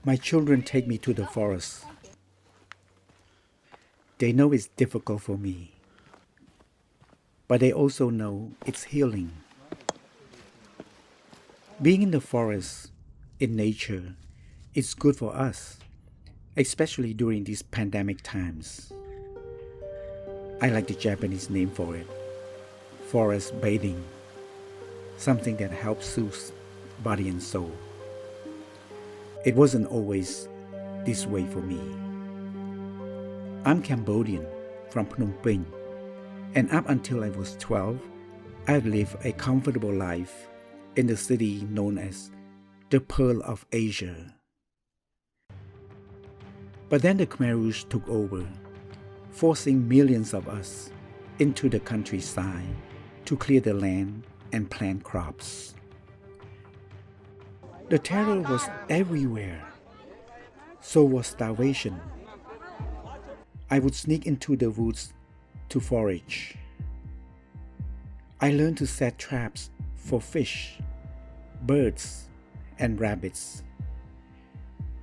My children take me to the forest. They know it's difficult for me, but they also know it's healing. Being in the forest, in nature, is good for us, especially during these pandemic times. I like the Japanese name for it, forest bathing, something that helps soothe body and soul. It wasn't always this way for me. I'm Cambodian from Phnom Penh, and up until I was 12, I've lived a comfortable life in the city known as the Pearl of Asia. But then the Khmer Rouge took over, forcing millions of us into the countryside to clear the land and plant crops. The terror was everywhere. So was starvation. I would sneak into the woods to forage. I learned to set traps for fish, birds, and rabbits.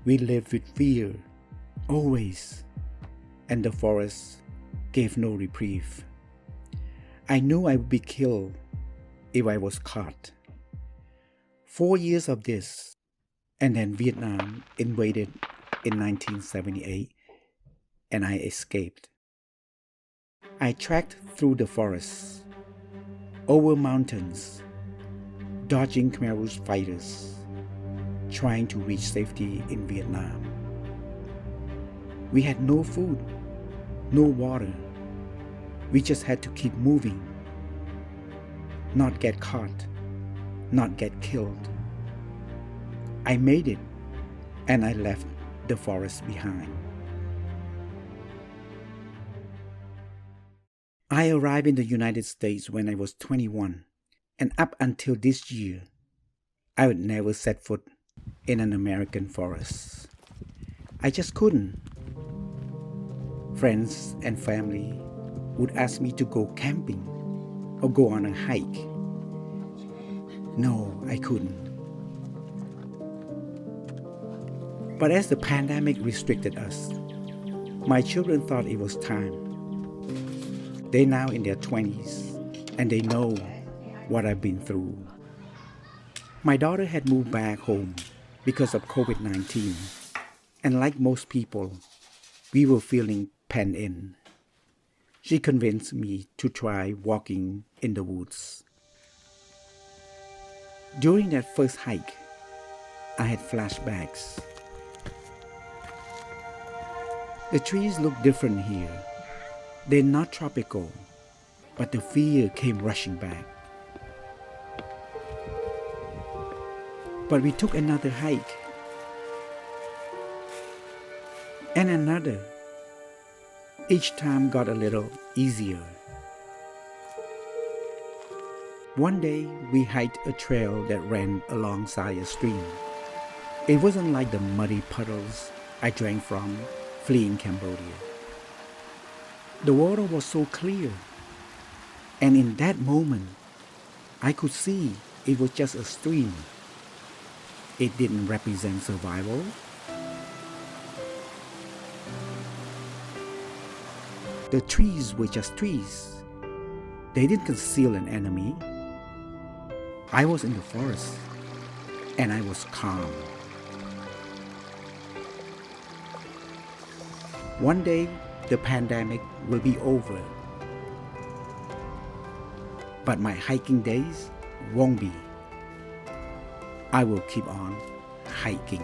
We lived with fear, always, and the forest gave no reprieve. I knew I would be killed if I was caught. 4 years of this, and then Vietnam invaded in 1978, and I escaped. I trekked through the forests, over mountains, dodging Khmer Rouge fighters, trying to reach safety in Vietnam. We had no food, no water. We just had to keep moving, not get caught, not get killed. I made it, and I left the forest behind. I arrived in the United States when I was 21, and up until this year, I would never set foot in an American forest. I just couldn't. Friends and family would ask me to go camping or go on a hike. No, I couldn't. But as the pandemic restricted us, my children thought it was time. They're now in their 20s, and they know what I've been through. My daughter had moved back home because of COVID-19, and like most people, we were feeling penned in. She convinced me to try walking in the woods. During that first hike, I had flashbacks. The trees look different here. They're not tropical, but the fear came rushing back. But we took another hike, and another. Each time got a little easier. One day, we hiked a trail that ran alongside a stream. It wasn't like the muddy puddles I drank from fleeing Cambodia. The water was so clear, and in that moment, I could see it was just a stream. It didn't represent survival. The trees were just trees. They didn't conceal an enemy. I was in the forest, and I was calm. One day, the pandemic will be over. But my hiking days won't be. I will keep on hiking.